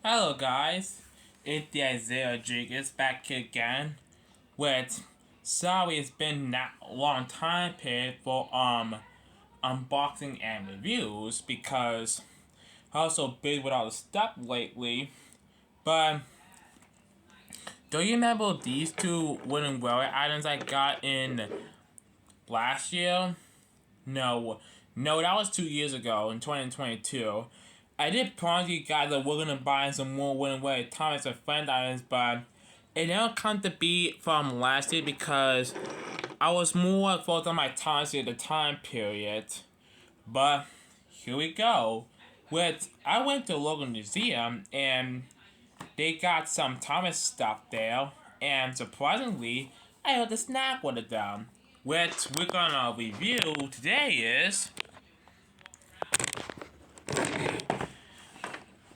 Hello guys, it's the Isaiah Rodriguez back here again with sorry it's been that long time period for unboxing and reviews because I was so busy with all the stuff lately. But do you remember these two wooden railway items I got in last year? No, that was 2 years ago in 2022. I did promise you guys that we're gonna buy some more wooden way Thomas and friend items, but it never come to be from last year because I was more focused on my Thomas at the time period. But here we go. I went to a local museum and they got some Thomas stuff there, and surprisingly, I got to snag one of them. What we're gonna review today is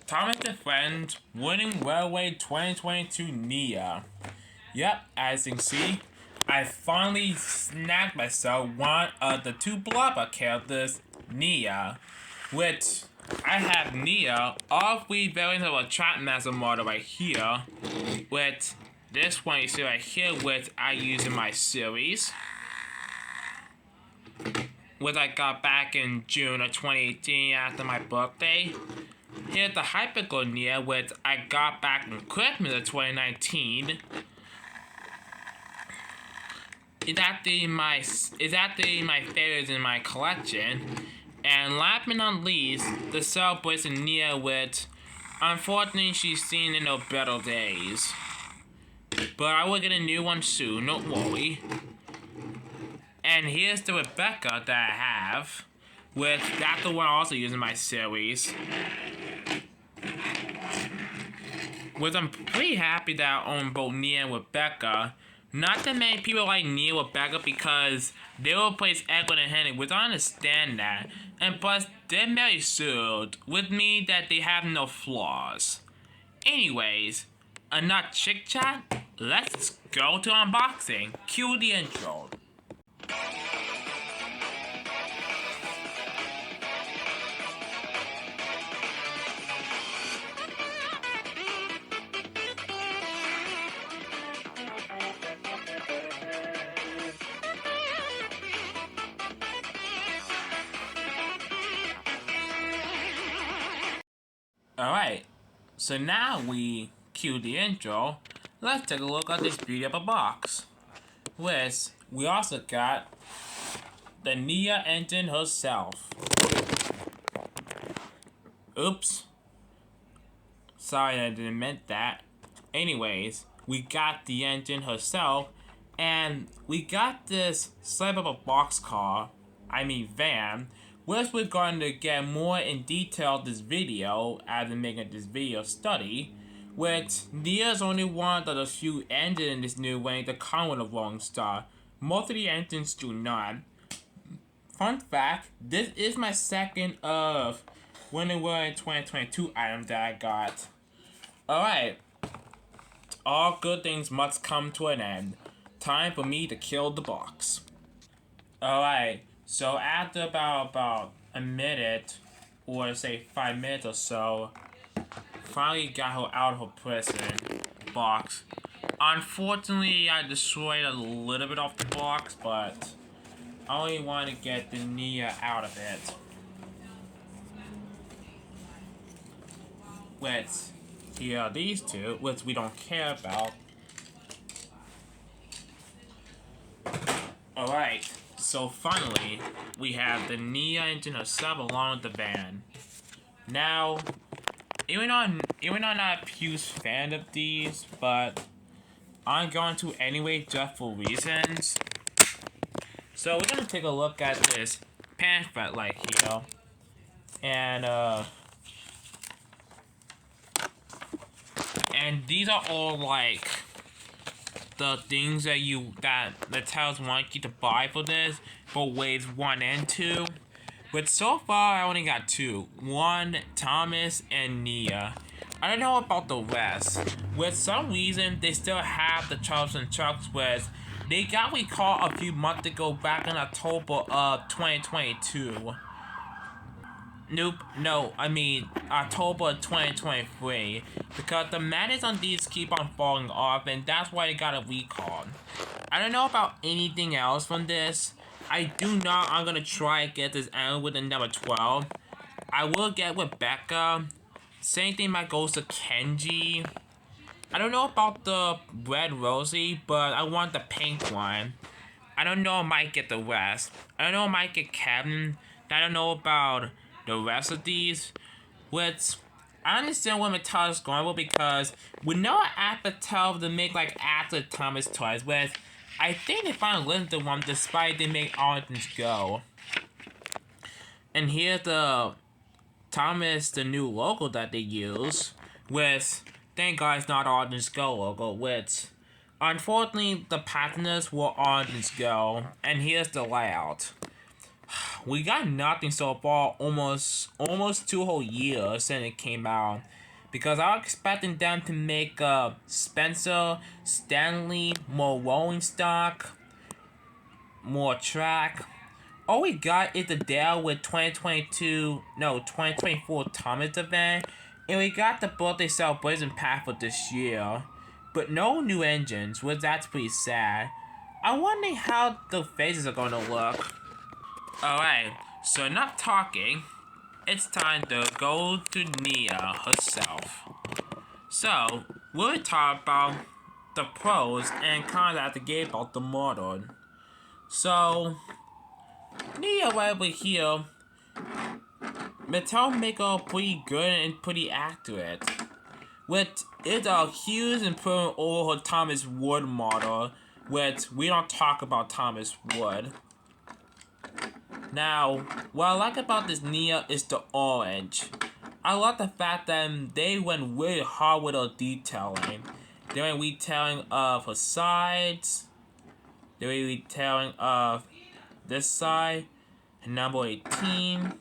Thomas and Friends Winning Railway 2022 Nia. Yep, as you can see, I finally snagged myself one of the two Blubber characters, Nia. Which, I have Nia, all three variants of a Trapmaster model right here. With this one you see right here, which I use in my series. Which I got back in June of 2018 after my birthday. Here's the Hyperglow Nia, which I got back in Christmas of 2019. It's actually my favorites in my collection. And last but not least, the Celebration Nia, which unfortunately she's seen in her better days. But I will get a new one soon, don't worry. And here's the Rebecca that I have, which that's the one I also use in my series. Which I'm pretty happy that I own both Nia and Rebecca. Not that many people like Nia and Rebecca because they will replace Edward and Henry, which I understand that. And plus, they're very assured with me that they have no flaws. Anyways, enough chit chat, let's go to unboxing. Cue the intro. Alright, so now we cue the intro. Let's take a look at this beauty of a box. Which we also got the Nia engine herself. Oops. Sorry, I didn't mean that. Anyways, we got the engine herself, and we got this slab of a boxcar, van, which we're going to get more in detail this video as I'm making this video study, which Nia is only one of the few engines in this new way to come with a Rolling Star. Most of the engines do not. Fun fact, this is my second of Winning Railway 2022 items that I got. Alright, all good things must come to an end. Time for me to kill the box. Alright, so after about a minute, or say 5 minutes or so, finally got her out of her prison box. Unfortunately, I destroyed a little bit off the box, but I only want to get the Nia out of it. Which, here are these two, which we don't care about. Alright, so finally, we have the Nia engine herself along with the van. Now, even though I'm not a huge fan of these, but I'm going to anyway just for reasons. So we're gonna take a look at this pamphlet right here, and these are all like the things that the titles want you to buy for this for waves 1 and 2. But so far I only got 2. One, Thomas and Nia. I don't know about the rest. With some reason they still have the Charles and Chucks, whereas they got recalled a few months ago back in October of 2022. Nope, no, I mean October 2023, because the magnets on these keep on falling off, and that's why they got a recall. I don't know about anything else from this. I do know I'm gonna try and get this out with the number 12. I will get Rebecca. Same thing might goes to Kenji. I don't know about the red Rosie, but I want the pink one. I don't know I might get the rest. I don't know I might get Kevin. I don't know about the rest of these. Which I understand where Mattel is going with, because we know after 12 they make like after Thomas toys, which I think they finally listened to one despite they make Origins Go. And here's the Thomas, the new logo that they use, with thank God it's not Origins Go logo, which unfortunately the partners were Origins Go, and here's the layout. We got nothing so far, almost 2 whole years since it came out, because I was expecting them to make Spencer, Stanley, more rolling stock, more track. All we got is the Dell with 2024 Thomas event, and we got the birthday celebration pack for this year, but no new engines, which that's pretty sad. I'm wondering how the faces are gonna look. Alright, so enough talking. It's time to go to Nia herself. So, we'll talk about the pros and cons at the game about the model. So, Nia right over here, Mattel make her pretty good and pretty accurate, which is a huge improvement over her Thomas Wood model, which we don't talk about Thomas Wood. Now, what I like about this Nia is the orange. I like the fact that they went really hard with her detailing. They went retelling of her sides. They were retelling of this side. And number 18.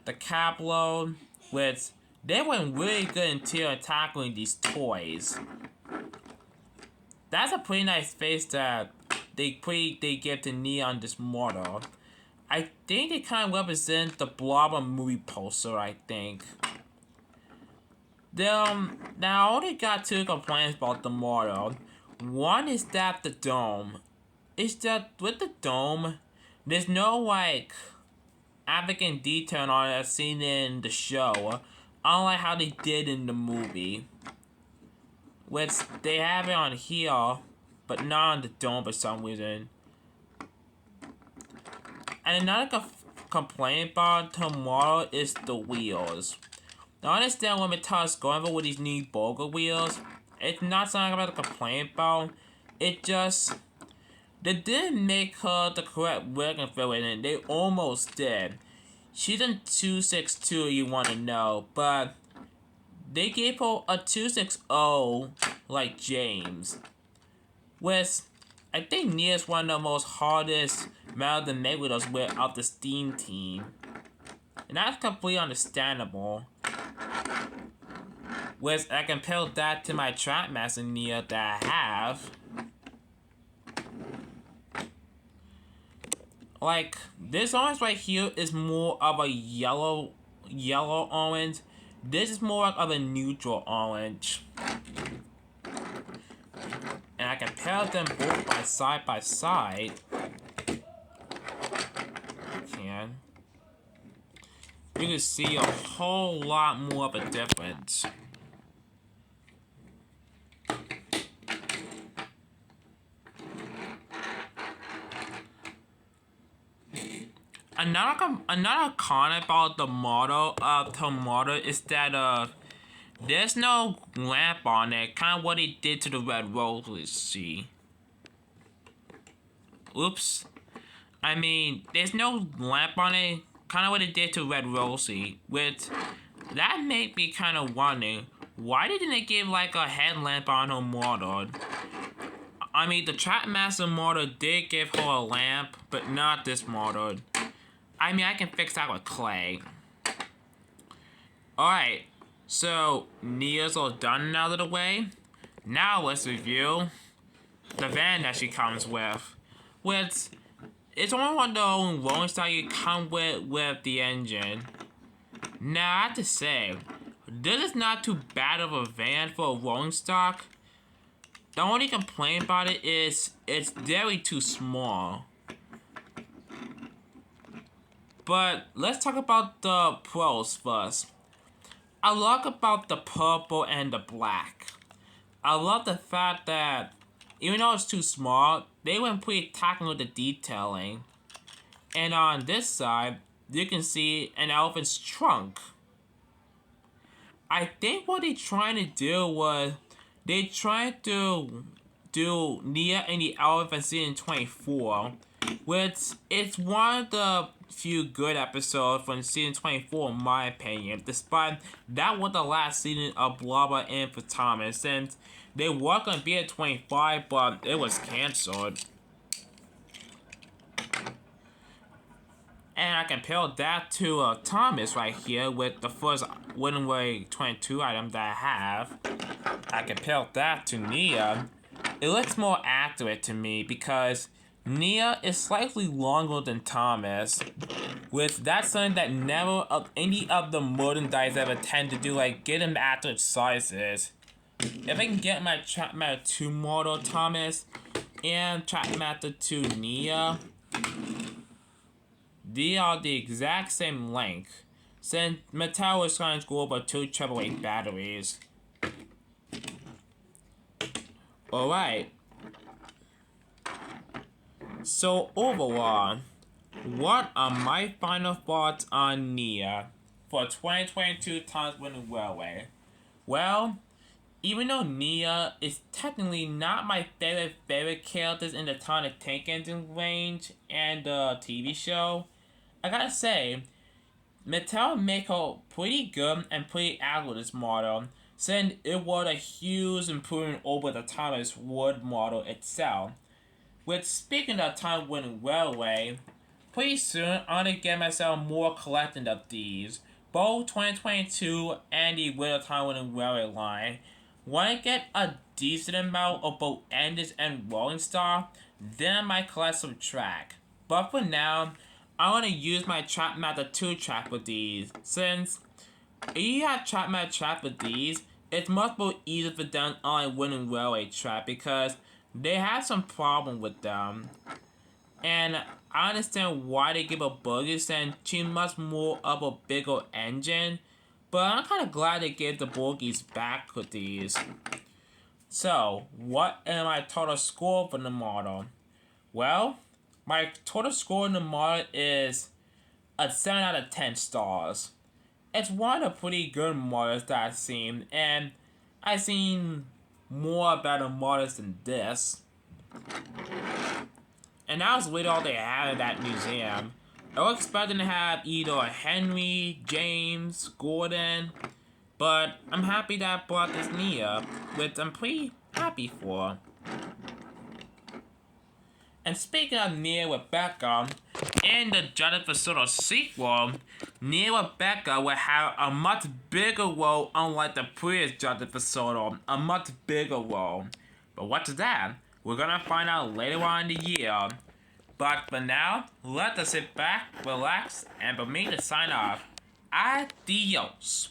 The cap load. Which they went really good into tackling these toys. That's a pretty nice face that they give to Nia on this model. I think they kind of represent the Blobber movie poster, I think. Now, I only got 2 complaints about the model. One is that the dome. Is that with the dome, there's no, like, African detail on it as seen in the show, unlike how they did in the movie. Which, they have it on here, but not on the dome for some reason. And another complaint about the model is the wheels. Now, I understand what Mattel is going for with these new Boga wheels. It's not something I'm about to complain about. It just, they didn't make her the correct working for it, and they almost did. She's in 262, you want to know, but they gave her a 260 like James. Which I think Nia is one of the most hardest metal to make with us of the Steam team. And that's completely understandable. Which I compare that to my Trackmaster Nia that I have. Like, this orange right here is more of a yellow orange. This is more of a neutral orange. And I compare them both by side. You can see a whole lot more of a difference. Another con about the model of the model is that there's no lamp on it, kind of what they did to the red rose. Let's see. Oops. I mean, there's no lamp on it, kind of what they did to Red Rosie, which that made me kind of wondering, why didn't they give like a headlamp on her model? I mean, the Trackmaster model did give her a lamp, but not this model. I mean, I can fix that with clay. Alright, so Nia's all done and out of the way. Now let's review the van that she comes with. Which, It's only one of the only rolling stock you come with the engine. Now, I have to say, this is not too bad of a van for a rolling stock. The only complaint about it is it's very too small. But let's talk about the pros first. I like about the purple and the black. I love the fact that even though it's too small, they went pretty tackling with the detailing. And on this side, you can see an elephant's trunk. I think what they're trying to do was they tried to do Nia and the Elephant Season 24, which it's one of the few good episodes from Season 24 in my opinion, despite that was the last season of Blubber and for Thomas, since they were going to be at 25, but it was cancelled. And I compare that to Thomas right here with the first Wooden Way 22 item that I have. I compare that to Nia. It looks more accurate to me because Nia is slightly longer than Thomas. With that's something that never any of the modern dice ever tend to do, like get them accurate sizes. If I can get my Trap Matter 2 model Thomas and Trap Matter 2 Nia, they are the exact same length, since Mattel is trying to go over 2 AAA batteries. Alright. So overall, what are my final thoughts on Nia for 2022 Thomas Wooden Railway? Well, even though Nia is technically not my favorite characters in the Tonic Tank Engine range and the TV show, I gotta say, Mattel make her pretty good and pretty accurate this model, since it was a huge improvement over the Thomas Wood model itself. With speaking of Time Winning Railway, pretty soon I'm gonna get myself more collecting of these, both 2022 and the Winter Time Winning Railway line. When I get a decent amount of both Enders and Rolling Star, then I might collect some track. But for now, I want to use my Trap Matter 2 track with these, since if you have Trap Matter track with these, it's much more easier for them on a Winning Railway track because they have some problem with them. And I understand why they give a buggy since she much more of a bigger engine, but I'm kind of glad they gave the bogies back with these. So, what am my total score for the model? Well, my total score in the model is a 7 out of 10 stars. It's one of the pretty good models that I've seen, and I've seen more better models than this. And that was really all they had at that museum. I was expecting to have either Henry, James, Gordon, but I'm happy that I brought this Nia, which I'm pretty happy for. And speaking of Nia Rebecca, in the Jonathan Soto sequel, Nia Rebecca will have a much bigger role unlike the previous Jonathan Soto, a much bigger role. But what's that? We're gonna find out later on in the year. But for now, let us sit back, relax, and for me to sign off, adios.